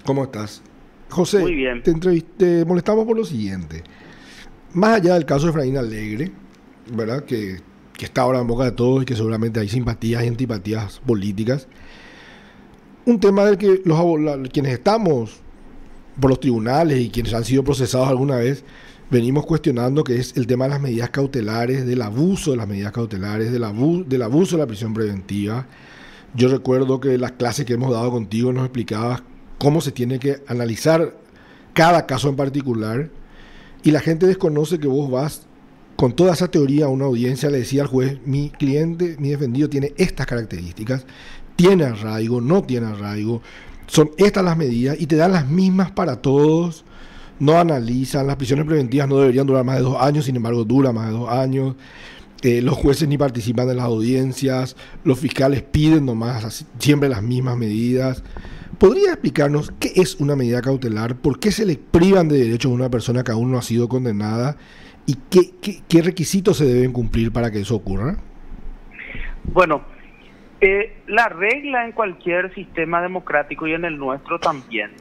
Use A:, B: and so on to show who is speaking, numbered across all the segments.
A: ¿Cómo estás? José,
B: Muy bien.
A: te molestamos por lo siguiente. Más allá del caso de Efraín Alegre, ¿verdad? Que está ahora en boca de todos y que seguramente hay simpatías y antipatías políticas. Un tema del que quienes estamos por los tribunales y quienes han sido procesados alguna vez, venimos cuestionando, que es el tema de las medidas cautelares, del abuso de las medidas cautelares, del abuso de la prisión preventiva. Yo recuerdo que las clases que hemos dado contigo nos explicabas cómo se tiene que analizar cada caso en particular, y la gente desconoce que vos vas con toda esa teoría a una audiencia, le decía al juez: mi cliente, mi defendido tiene estas características, tiene arraigo, no tiene arraigo, son estas las medidas, y te dan las mismas para todos. No analizan, las prisiones preventivas no deberían durar más de 2 años, sin embargo dura más de 2 años. Los jueces ni participan de las audiencias, los fiscales piden nomás siempre las mismas medidas. ¿Podría explicarnos qué es una medida cautelar? ¿Por qué se le privan de derechos a una persona que aún no ha sido condenada? ¿Y qué requisitos se deben cumplir para que eso ocurra?
B: Bueno, la regla en cualquier sistema democrático y en el nuestro también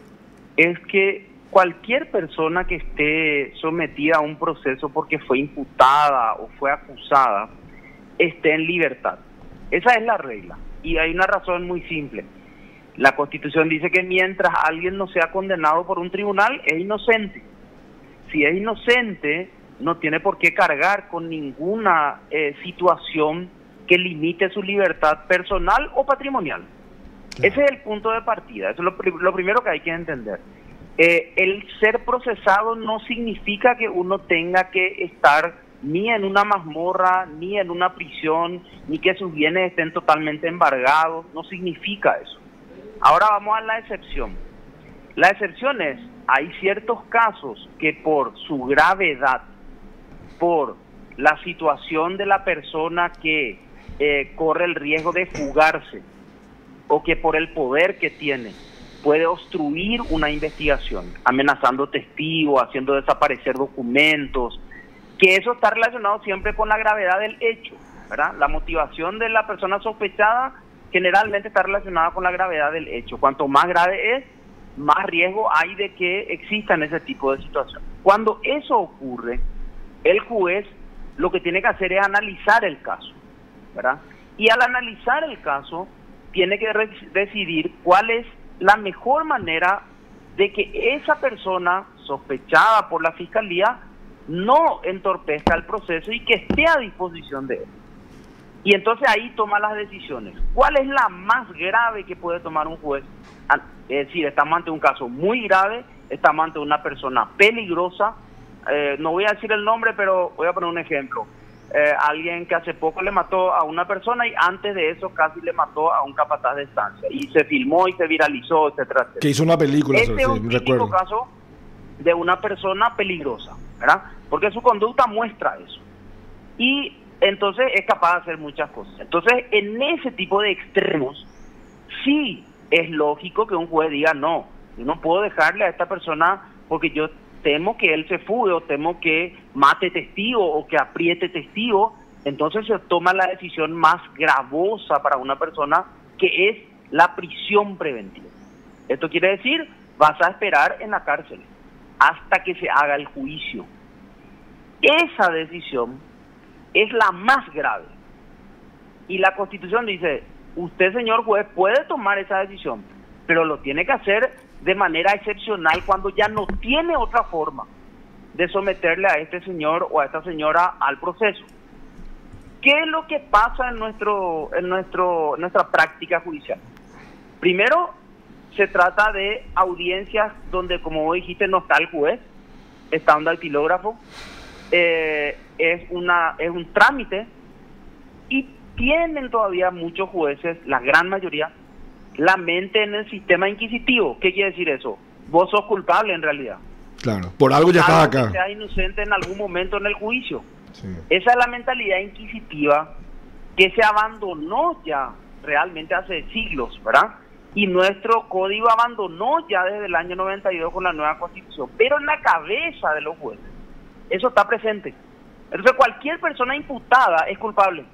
B: es que cualquier persona que esté sometida a un proceso porque fue imputada o fue acusada esté en libertad. Esa es la regla. Y hay una razón muy simple. La Constitución dice que mientras alguien no sea condenado por un tribunal, es inocente. Si es inocente, no tiene por qué cargar con ninguna situación que limite su libertad personal o patrimonial. Ese es el punto de partida. Eso es lo primero que hay que entender. El ser procesado no significa que uno tenga que estar ni en una mazmorra, ni en una prisión, ni que sus bienes estén totalmente embargados. No significa eso. Ahora vamos a la excepción. La excepción es: hay ciertos casos que por su gravedad, por la situación de la persona que corre el riesgo de fugarse, o que por el poder que tiene puede obstruir una investigación, amenazando testigos, haciendo desaparecer documentos, que eso está relacionado siempre con la gravedad del hecho, ¿verdad? La motivación de la persona sospechada generalmente está relacionada con la gravedad del hecho. Cuanto más grave es, más riesgo hay de que existan ese tipo de situaciones. Cuando eso ocurre, el juez lo que tiene que hacer es analizar el caso, ¿verdad? Y al analizar el caso, tiene que decidir cuál es la mejor manera de que esa persona sospechada por la fiscalía no entorpezca el proceso y que esté a disposición de él. Y entonces ahí toma las decisiones. ¿Cuál es la más grave que puede tomar un juez? Es decir, estamos ante un caso muy grave, estamos ante una persona peligrosa. No voy a decir el nombre, pero voy a poner un ejemplo. Alguien que hace poco le mató a una persona y antes de eso casi le mató a un capataz de estancia. Y se filmó y se viralizó, etcétera, etcétera.
A: Que hizo una película.
B: Este es un típico caso de una persona peligrosa, ¿verdad? Porque su conducta muestra eso. Y entonces es capaz de hacer muchas cosas. Entonces, en ese tipo de extremos, sí es lógico que un juez diga: no, yo no puedo dejarle a esta persona porque yo temo que él se fugue, o temo que mate testigo o que apriete testigo. Entonces se toma la decisión más gravosa para una persona, que es la prisión preventiva. Esto quiere decir, vas a esperar en la cárcel hasta que se haga el juicio. Esa decisión es la más grave. Y la Constitución dice: usted, señor juez, puede tomar esa decisión, pero lo tiene que hacer de manera excepcional cuando ya no tiene otra forma de someterle a este señor o a esta señora al proceso. ¿Qué es lo que pasa en nuestra práctica judicial? Primero, se trata de audiencias donde, como vos dijiste, no está el juez, está un dactilógrafo, es un trámite, y tienen todavía muchos jueces, la gran mayoría, la mente en el sistema inquisitivo. ¿Qué quiere decir eso? Vos sos culpable en realidad.
A: Claro, por algo ya estás acá.
B: Que seas inocente en algún momento en el juicio.
A: Sí.
B: Esa es la mentalidad inquisitiva que se abandonó ya realmente hace siglos, ¿verdad? Y nuestro código abandonó ya desde el año 92 con la nueva Constitución. Pero en la cabeza de los jueces, eso está presente. Entonces cualquier persona imputada es culpable.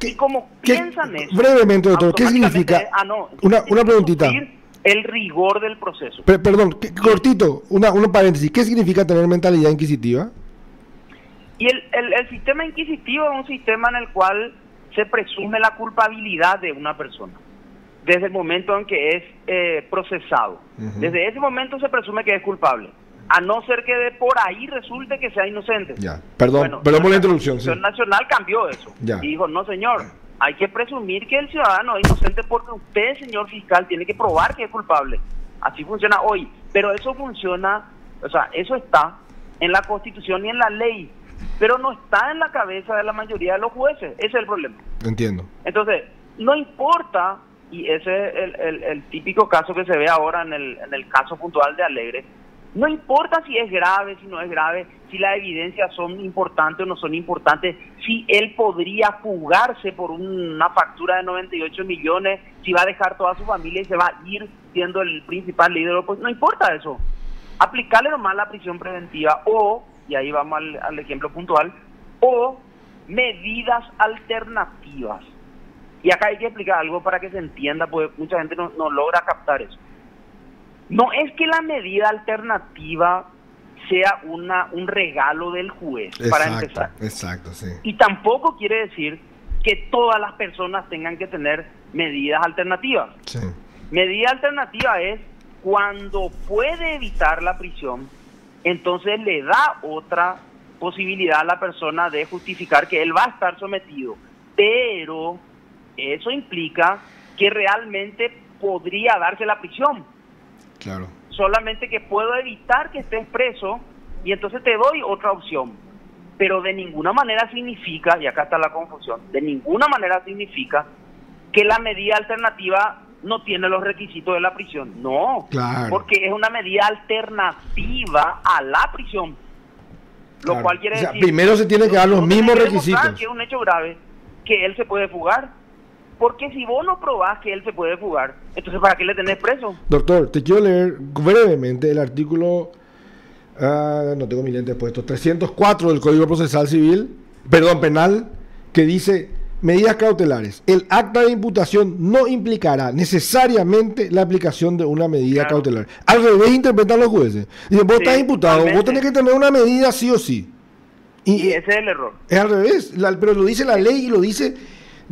B: Y como piensan eso...
A: Brevemente, doctor, ¿qué significa?
B: No,
A: una preguntita.
B: el rigor del proceso.
A: Perdón, cortito, una paréntesis. ¿Qué significa tener mentalidad inquisitiva?
B: Y el sistema inquisitivo es un sistema en el cual se presume la culpabilidad de una persona desde el momento en que es procesado. Desde ese momento se presume que es culpable, a no ser que de por ahí resulte que sea inocente.
A: Ya, perdón por la introducción.
B: La Constitución Nacional cambió eso.
A: Ya.
B: Y dijo, no señor, hay que presumir que el ciudadano es inocente porque usted, señor fiscal, tiene que probar que es culpable. Así funciona hoy. Pero eso funciona, o sea, eso está en la Constitución y en la ley, pero no está en la cabeza de la mayoría de los jueces. Ese es el problema.
A: Entiendo.
B: Entonces, no importa, y ese es el típico caso que se ve ahora en el caso puntual de Alegre, no importa si es grave, si no es grave, si las evidencias son importantes o no son importantes, si él podría fugarse por una factura de 98 millones, si va a dejar toda su familia y se va a ir siendo el principal líder, pues no importa eso. Aplicarle nomás la prisión preventiva o, y ahí vamos al ejemplo puntual, o medidas alternativas. Y acá hay que explicar algo para que se entienda, porque mucha gente no logra captar eso. No es que la medida alternativa sea un regalo del juez, para empezar.
A: Exacto, sí.
B: Y tampoco quiere decir que todas las personas tengan que tener medidas alternativas.
A: Sí.
B: Medida alternativa es cuando puede evitar la prisión, entonces le da otra posibilidad a la persona de justificar que él va a estar sometido. Pero eso implica que realmente podría darse la prisión.
A: Claro.
B: Solamente que puedo evitar que estés preso y entonces te doy otra opción. Pero de ninguna manera significa, y acá está la confusión, de ninguna manera significa que la medida alternativa no tiene los requisitos de la prisión. No,
A: claro.
B: Porque es una medida alternativa a la prisión. Lo
A: Claro.
B: cual quiere
A: O sea,
B: decir...
A: primero se tiene que dar los mismos requisitos.
B: Que es un hecho grave, que él se puede fugar. Porque si vos no probás que él se puede fugar, entonces ¿para qué le tenés preso?
A: Doctor, te quiero leer brevemente el artículo, no tengo mi lente puesto, 304 del Código Procesal Penal, que dice, medidas cautelares. El acta de imputación no implicará necesariamente la aplicación de una medida cautelar. Al revés interpretan los jueces. Dicen, vos estás imputado, totalmente. Vos tenés que tener una medida sí o sí.
B: Y ese es el error.
A: Es al revés, pero lo dice la ley y lo dice...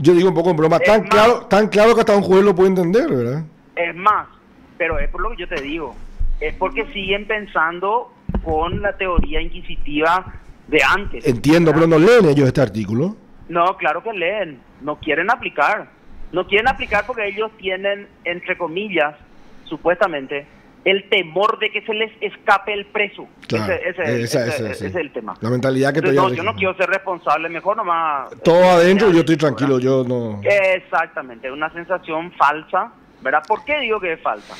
A: Yo digo un poco en broma, tan claro que hasta un juez lo puede entender, ¿verdad?
B: Es más, pero es por lo que yo te digo, es porque siguen pensando con la teoría inquisitiva de antes.
A: Entiendo, ¿verdad? Pero no leen ellos este artículo.
B: No, claro que leen, no quieren aplicar. No quieren aplicar porque ellos tienen, entre comillas, supuestamente, el temor de que se les escape el preso.
A: Claro,
B: ese es el tema.
A: La mentalidad que
B: Entonces, yo no quiero ser responsable, mejor nomás...
A: Todo adentro, yo estoy tranquilo, yo no...
B: Exactamente, una sensación falsa, ¿verdad? ¿Por qué digo que es falsa?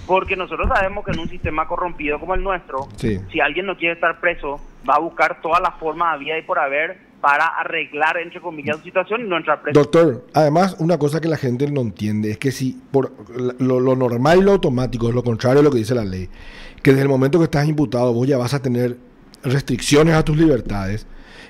B: Porque nosotros sabemos que en un sistema corrompido como el nuestro, si alguien no quiere estar preso, va a buscar todas las formas había y por haber para arreglar, entre comillas, su situación y no entrar preso.
A: Doctor, además, una cosa que la gente no entiende es que si por lo normal y lo automático es lo contrario de lo que dice la ley, que desde el momento que estás imputado vos ya vas a tener restricciones a tus libertades,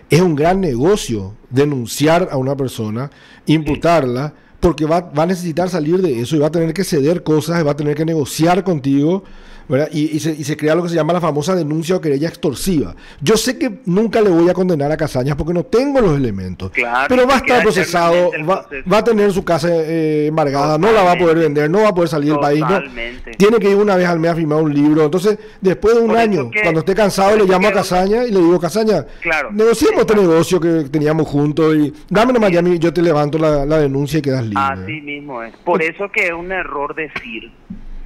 A: es un gran negocio denunciar a una persona, imputarla, porque va a necesitar salir de eso y va a tener que ceder cosas, va a tener que negociar contigo, ¿verdad? Y se crea lo que se llama la famosa denuncia o querella extorsiva. Yo sé que nunca le voy a condenar a Casañas porque no tengo los elementos, pero va a estar procesado, va a tener su casa embargada, no la va a poder vender, no va a poder salir del país, no, tiene que ir una vez al mes a firmar un libro. Entonces, después de un año, cuando esté cansado, le llamo a Casañas y le digo, Casañas, negociemos este negocio que teníamos juntos y dame nomás ya, yo te levanto la denuncia y quedas libre.
B: Así mismo es. Por eso que es un error decir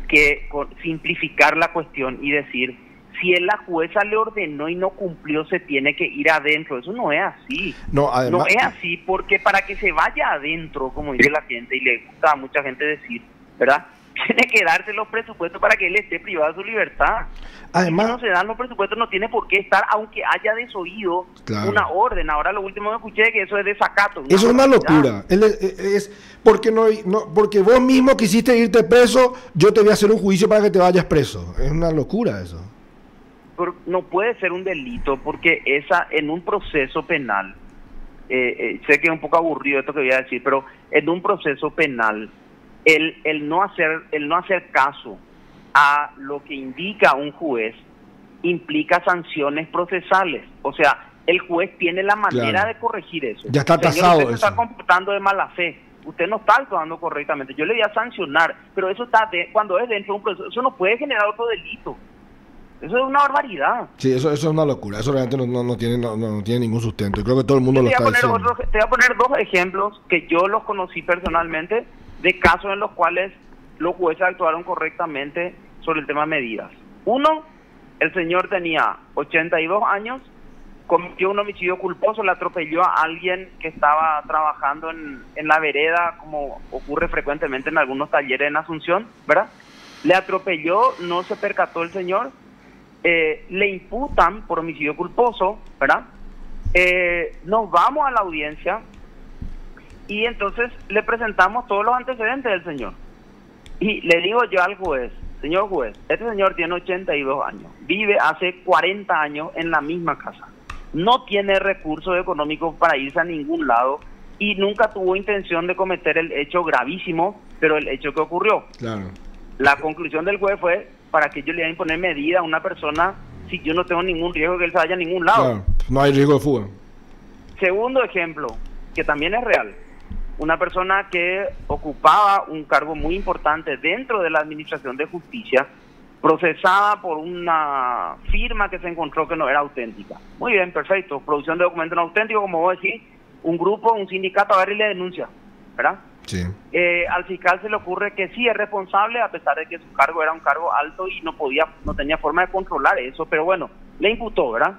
B: que simplificar la cuestión y decir, si la jueza le ordenó y no cumplió, se tiene que ir adentro. Eso no es así.
A: No, además,
B: no es así, porque para que se vaya adentro, como dice la gente, y le gusta a mucha gente decir, ¿verdad? Tiene que darse los presupuestos para que él esté privado de su libertad.
A: Además,
B: si no se dan los presupuestos, no tiene por qué estar, aunque haya desoído una orden. Ahora lo último que escuché es que eso es desacato.
A: Eso es una locura. Es porque porque vos mismo quisiste irte preso, yo te voy a hacer un juicio para que te vayas preso. Es una locura eso.
B: Pero no puede ser un delito, porque en un proceso penal, sé que es un poco aburrido esto que voy a decir, pero en un proceso penal, el no hacer caso a lo que indica un juez implica sanciones procesales. O sea, el juez tiene la manera de corregir eso.
A: Ya está
B: Señor,
A: tasado
B: usted se
A: eso.
B: está comportando de mala fe. Usted no está actuando correctamente. Yo le voy a sancionar, pero eso está cuando es dentro de un proceso. Eso no puede generar otro delito. Eso es una barbaridad.
A: Sí, eso es una locura. Eso realmente no tiene ningún sustento. Y creo que todo el mundo lo está diciendo.
B: Te voy a poner dos ejemplos que yo los conocí personalmente de casos en los cuales los jueces actuaron correctamente sobre el tema de medidas. Uno, el señor tenía 82 años, cometió un homicidio culposo, le atropelló a alguien que estaba trabajando en la vereda, como ocurre frecuentemente en algunos talleres en Asunción, ¿verdad? Le atropelló, no se percató el señor, le imputan por homicidio culposo, ¿verdad? Nos vamos a la audiencia y entonces le presentamos todos los antecedentes del señor. Y le digo yo al juez, señor juez, este señor tiene 82 años, vive hace 40 años en la misma casa, no tiene recursos económicos para irse a ningún lado y nunca tuvo intención de cometer el hecho gravísimo, pero el hecho que ocurrió.
A: Claro.
B: La conclusión del juez fue, ¿para que yo le voy a imponer medida a una persona si yo no tengo ningún riesgo de que él se vaya a ningún lado?
A: Claro, no hay riesgo de fuga.
B: Segundo ejemplo, que también es real. Una persona que ocupaba un cargo muy importante dentro de la Administración de Justicia, procesada por una firma que se encontró que no era auténtica. Muy bien, perfecto. Producción de documentos no auténticos, como vos decís, un grupo, un sindicato agarra y le denuncia, ¿verdad?
A: Sí.
B: Al fiscal se le ocurre que sí es responsable, a pesar de que su cargo era un cargo alto y no tenía forma de controlar eso, pero bueno, le imputó, ¿verdad?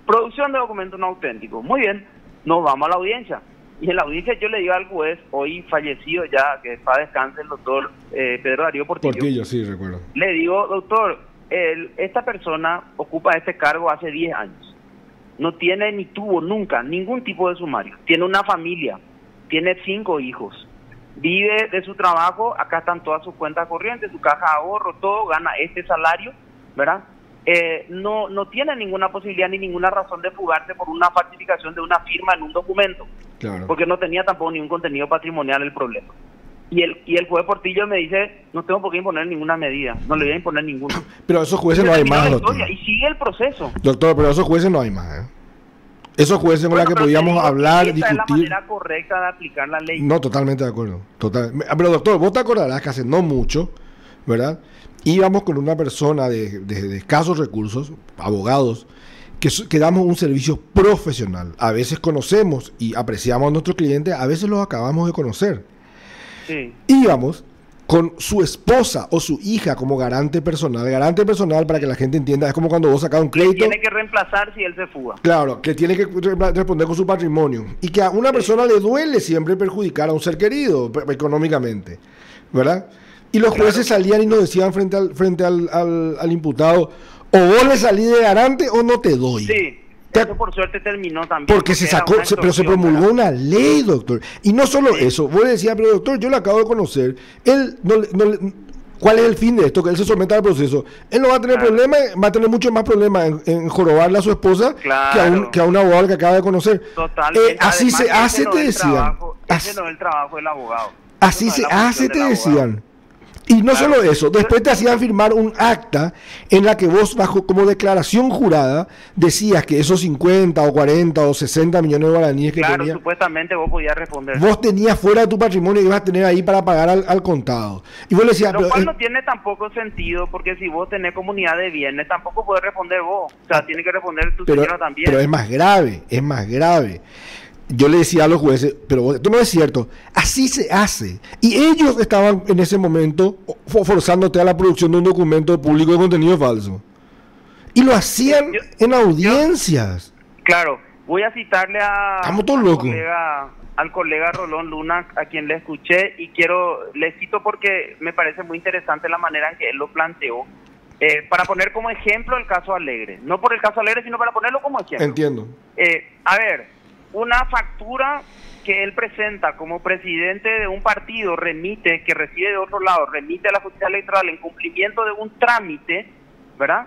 B: Producción de documentos no auténticos. Muy bien, nos vamos a la audiencia. Y en la audiencia yo le digo al juez, hoy fallecido ya, que para descanse el doctor Pedro Darío Portillo.
A: Portillo, sí, recuerdo.
B: Le digo, doctor, esta persona ocupa este cargo hace 10 años. No tiene ni tuvo nunca ningún tipo de sumario. Tiene una familia, tiene 5 hijos. Vive de su trabajo, acá están todas sus cuentas corrientes, su caja de ahorro, todo, gana este salario, ¿verdad? No tiene ninguna posibilidad ni ninguna razón de fugarse por una falsificación de una firma en un documento.
A: Claro.
B: Porque no tenía tampoco ningún contenido patrimonial el problema. Y el juez Portillo me dice, no tengo por qué imponer ninguna medida, no le voy a imponer ninguna.
A: Pero esos jueces no hay más, doctor.
B: Y sigue el proceso.
A: Doctor, pero esos jueces no hay más, ¿eh? Esos jueces con los que podíamos hablar, discutir.
B: Esa es la manera correcta de aplicar la ley.
A: No, totalmente de acuerdo. Pero doctor, vos te acordarás que hace no mucho, ¿verdad? Íbamos con una persona de escasos recursos, abogados, que damos un servicio profesional. A veces conocemos y apreciamos a nuestros clientes, a veces los acabamos de conocer.
B: Sí.
A: Íbamos con su esposa o su hija como garante personal. Garante personal, para que la gente entienda, es como cuando vos sacás un crédito.
B: Tiene que reemplazar si él se fuga.
A: Claro, que tiene que responder con su patrimonio. Y que a una persona le duele siempre perjudicar a un ser querido económicamente, ¿verdad? Y los jueces salían y nos decían frente al imputado, o vos le salís de garante o no te doy.
B: Sí. Eso por suerte terminó también.
A: Porque se sacó, pero se promulgó una ley, doctor. Y no solo eso, vos le decías, pero doctor, yo lo acabo de conocer. Él ¿cuál es el fin de esto? Que él se someta al proceso. Él no va a tener problema, va a tener mucho más problemas en jorobarle a su esposa que a un abogado que acaba de conocer.
B: Totalmente.
A: Así se hace, te decían.
B: Ese no es el trabajo del abogado.
A: Así se hace, te decían. Y no solo eso, después te hacían firmar un acta en la que vos, bajo como declaración jurada, decías que esos 50 o 40 o 60 millones de guaraníes que
B: tenías...
A: Claro,
B: supuestamente vos podías responder.
A: Vos tenías fuera de tu patrimonio y ibas a tener ahí para pagar al contado. Y vos le decías...
B: Lo cual no tiene tampoco sentido, porque si vos tenés comunidad de bienes, tampoco podés responder vos. O sea, tiene que responder tu señora también.
A: Pero es más grave. Yo le decía a los jueces, pero esto no es cierto, así se hace. Y ellos estaban en ese momento forzándote a la producción de un documento público de contenido falso. Y lo hacían en audiencias.
B: Claro, voy a citarle
A: Estamos todos locos.
B: Al colega Rolón Luna, a quien le escuché, y le cito porque me parece muy interesante la manera en que él lo planteó, para poner como ejemplo el caso Alegre. No por el caso Alegre, sino para ponerlo como ejemplo.
A: Entiendo.
B: A ver... Una factura que él presenta como presidente de un partido, que recibe de otro lado, remite a la justicia electoral en cumplimiento de un trámite, ¿verdad?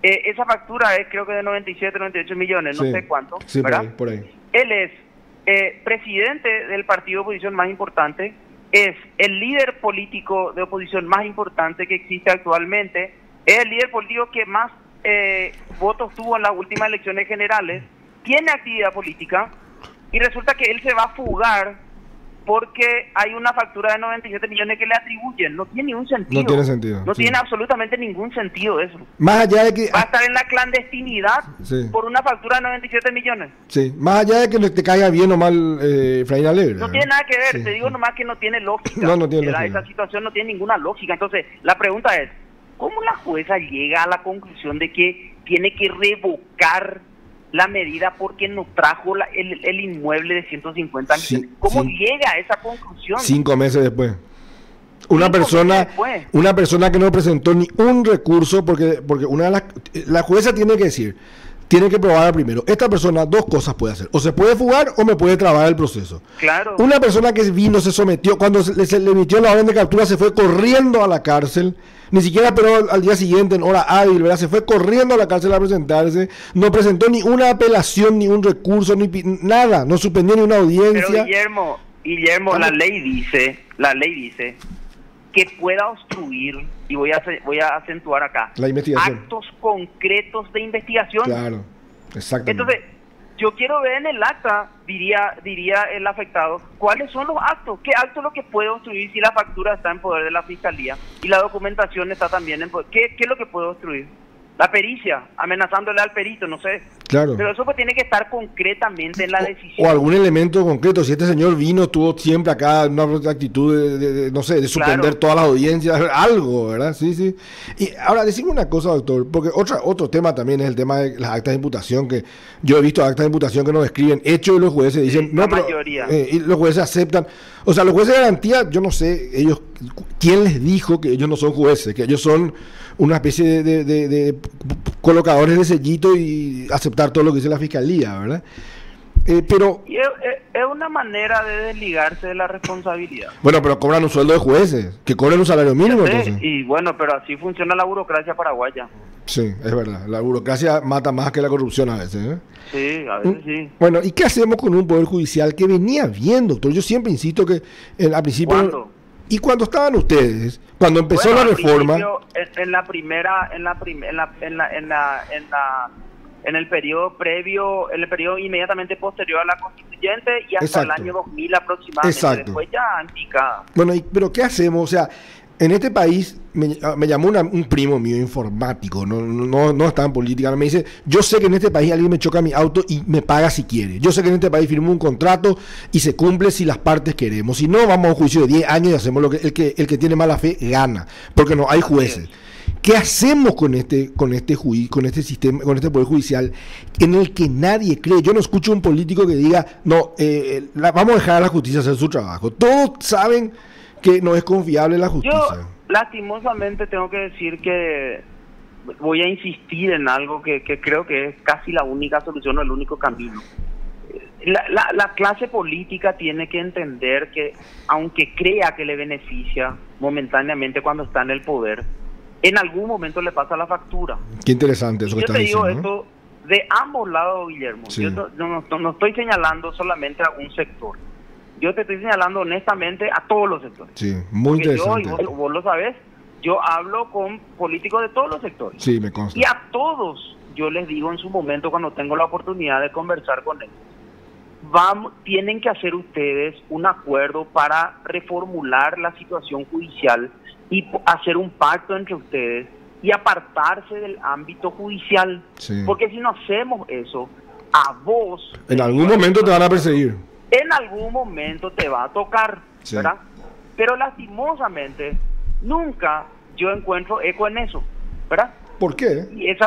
B: Esa factura es creo que de 97, 98 millones, no sé cuánto,
A: sí,
B: ¿verdad?
A: Por ahí.
B: Él es presidente del partido de oposición más importante, es el líder político de oposición más importante que existe actualmente, es el líder político que más votos tuvo en las últimas elecciones generales, tiene actividad política, y resulta que él se va a fugar porque hay una factura de 97 millones que le atribuyen. No tiene ningún sentido.
A: No tiene sentido.
B: No tiene absolutamente ningún sentido eso.
A: Más allá de que...
B: Va a estar en la clandestinidad por una factura de 97 millones.
A: Sí, más allá de que te caiga bien o mal Efraín Alegre.
B: No tiene nada que ver, te digo nomás que no tiene lógica.
A: No tiene lógica.
B: Esa situación no tiene ninguna lógica. Entonces, la pregunta es, ¿cómo la jueza llega a la conclusión de que tiene que revocar la medida porque no trajo el inmueble de 150 millones? ¿Cómo llega a esa conclusión?
A: 5 meses después. Una persona que no presentó ni un recurso, porque una de la jueza tiene que decir, tiene que probar primero. Esta persona 2 cosas puede hacer: o se puede fugar o me puede trabar el proceso.
B: Claro.
A: Una persona que vino, se sometió, cuando se le emitió la orden de captura, se fue corriendo a la cárcel. Ni siquiera esperó al día siguiente en hora hábil, ¿verdad? Se fue corriendo a la cárcel a presentarse. No presentó ni una apelación, ni un recurso, ni nada. No suspendió ni una audiencia.
B: Pero Guillermo, la ley dice que pueda obstruir, y voy a acentuar acá,
A: la investigación,
B: actos concretos de investigación.
A: Claro, exactamente.
B: Entonces, yo quiero ver en el acta, diría el afectado, cuáles son los actos, qué acto es lo que puede obstruir si la factura está en poder de la fiscalía y la documentación está también en poder. ¿Qué es lo que puede obstruir? La pericia, amenazándole al perito, no sé.
A: Claro.
B: Pero eso pues tiene que estar concretamente en la decisión.
A: O algún elemento concreto. Si este señor vino, tuvo siempre acá una actitud no sé, de suspender todas las audiencias, algo, ¿verdad? Sí. Y ahora, decime una cosa, doctor, porque otro tema también es el tema de las actas de imputación, que yo he visto actas de imputación que nos describen hechos y los jueces dicen, no, pero
B: mayoría.
A: Y los jueces aceptan. O sea, los jueces de garantía, yo no sé, ellos, ¿quién les dijo que ellos no son jueces? Que ellos son una especie de colocadores de sellito y aceptar todo lo que dice la fiscalía, ¿verdad? Pero
B: es una manera de desligarse de la responsabilidad.
A: Bueno, pero cobran un sueldo de jueces, que cobren un salario mínimo, entonces.
B: Y bueno, pero así funciona la burocracia paraguaya.
A: Sí, es verdad. La burocracia mata más que la corrupción a veces, ¿eh?
B: Sí, a veces sí.
A: Bueno, ¿y qué hacemos con un poder judicial que venía bien, doctor? Yo siempre insisto que al principio...
B: ¿Cuándo?
A: Y cuando estaban ustedes, cuando empezó la reforma,
B: en el periodo previo, en el periodo inmediatamente posterior a la constituyente y hasta el año 2000 aproximadamente. Después ya antica.
A: Bueno, pero ¿qué hacemos? O sea, en este país me llamó un primo mío informático, no está en política, me dice, yo sé que en este país alguien me choca mi auto y me paga si quiere. Yo sé que en este país firmo un contrato y se cumple si las partes queremos. Si no, vamos a un juicio de 10 años y hacemos lo que el que tiene mala fe gana, porque no hay jueces. ¿Qué hacemos con este sistema, con este poder judicial en el que nadie cree? Yo no escucho un político que diga, no, vamos a dejar a la justicia hacer su trabajo. Todos saben que no es confiable la justicia.
B: Yo, lastimosamente, tengo que decir que voy a insistir en algo que creo que es casi la única solución o el único camino. La clase política tiene que entender que, aunque crea que le beneficia momentáneamente cuando está en el poder, en algún momento le pasa la factura.
A: Qué interesante eso que estás diciendo.
B: Yo te digo esto de ambos lados, Guillermo. Sí. Yo no estoy señalando solamente a un sector. Yo te estoy señalando honestamente a todos los sectores.
A: Sí, muy interesante.
B: Yo, y vos lo sabés, yo hablo con políticos de todos los sectores.
A: Sí, me consta.
B: Y a todos yo les digo en su momento, cuando tengo la oportunidad de conversar con ellos, tienen que hacer ustedes un acuerdo para reformular la situación judicial y hacer un pacto entre ustedes y apartarse del ámbito judicial. Sí. Porque si no hacemos eso, a vos...
A: En algún momento te van a perseguir.
B: En algún momento te va a tocar, sí, ¿verdad? Pero lastimosamente, nunca yo encuentro eco en eso, ¿verdad?
A: ¿Por qué?
B: Y esa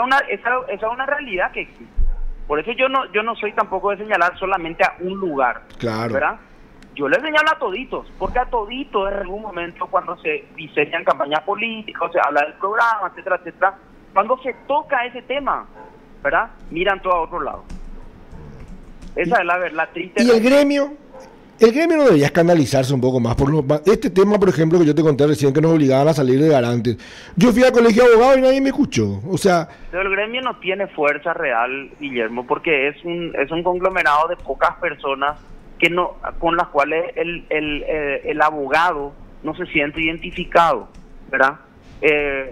B: es una realidad que existe. Por eso yo no soy tampoco de señalar solamente a un lugar,
A: claro,
B: ¿verdad? Yo les señalo a toditos, porque a toditos en algún momento cuando se diseñan campañas políticas, se habla del programa, etcétera, etcétera, cuando se toca ese tema, ¿verdad? Miran todo a otro lado. Esa es la triste.
A: ¿Y el gremio? El gremio no debería escandalizarse un poco más por este tema, por ejemplo, que yo te conté recién, que nos obligaban a salir de garantes. Yo fui al colegio de abogados y nadie me escuchó. O sea...
B: Pero el gremio no tiene fuerza real, Guillermo, porque es un conglomerado de pocas personas que no, con las cuales el abogado no se siente identificado, ¿verdad?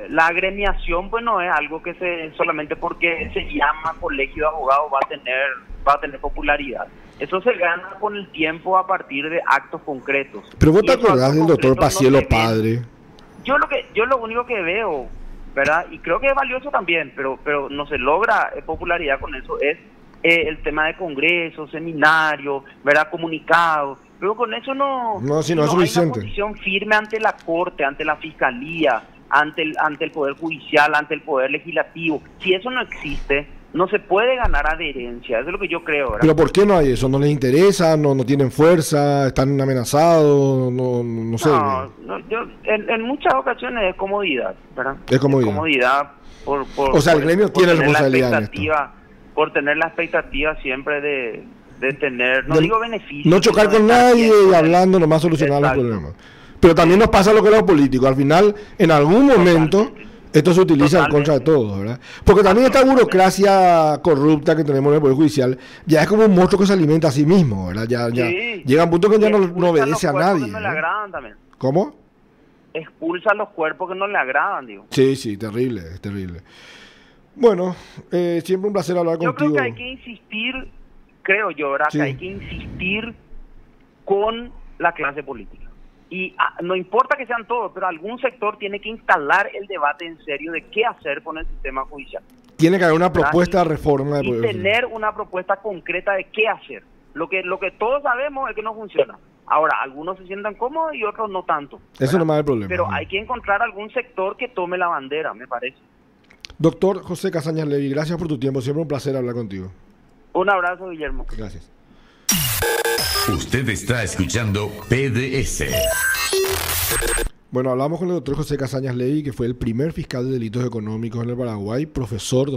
B: La agremiación pues no es algo que solamente porque se llama colegio de abogados va a tener popularidad. Eso se gana con el tiempo a partir de actos concretos.
A: Pero vos te acordás del doctor Pacielo Padre.
B: Yo lo único que veo, ¿verdad? Y creo que es valioso también, pero no se logra popularidad con eso, es el tema de congresos, seminarios, ¿verdad? Comunicados. Pero con eso no
A: es
B: hay una
A: suficiente.
B: posición firme ante la Corte, ante la Fiscalía, ante el Poder Judicial, ante el Poder Legislativo. Si eso no existe, no se puede ganar adherencia. Eso es lo que yo creo, ¿verdad?
A: ¿Pero por qué no hay eso? ¿No les interesa? ¿No tienen fuerza? ¿Están amenazados? No sé.
B: Yo, en muchas ocasiones es comodidad, ¿verdad?
A: Es comodidad.
B: Es comodidad
A: o sea, el gremio tiene responsabilidad en esto.
B: Por tener la expectativa siempre de tener, no digo beneficios.
A: No chocar con nadie y hablando nomás solucionar los problemas. Pero también nos pasa lo que los políticos. Al final, en algún momento, esto se utiliza en contra de todos, ¿verdad? Porque también esta burocracia corrupta que tenemos en el Poder Judicial ya es como un monstruo que se alimenta a sí mismo, ¿verdad? Ya llega un punto que ya no obedece a nadie.
B: No le agradan también.
A: ¿Cómo?
B: Expulsa los cuerpos que no le agradan, digo.
A: Sí, terrible, es terrible. Bueno, siempre un placer hablar contigo.
B: Yo creo que hay que insistir, creo yo, ¿verdad? Sí. Que hay que insistir con la clase política. Y no importa que sean todos, pero algún sector tiene que instalar el debate en serio de qué hacer con el sistema judicial.
A: Tiene que haber una propuesta de reforma.
B: Y tener una propuesta concreta de qué hacer. Lo que todos sabemos es que no funciona. Ahora, algunos se sientan cómodos y otros no tanto, ¿verdad?
A: Eso no es más el problema.
B: Pero hay que encontrar algún sector que tome la bandera, me parece.
A: Doctor José Casañas Levy, gracias por tu tiempo. Siempre un placer hablar contigo.
B: Un abrazo, Guillermo.
A: Gracias.
C: Usted está escuchando PDS.
A: Bueno, hablamos con el doctor José Casañas Levy, que fue el primer fiscal de delitos económicos en el Paraguay, profesor,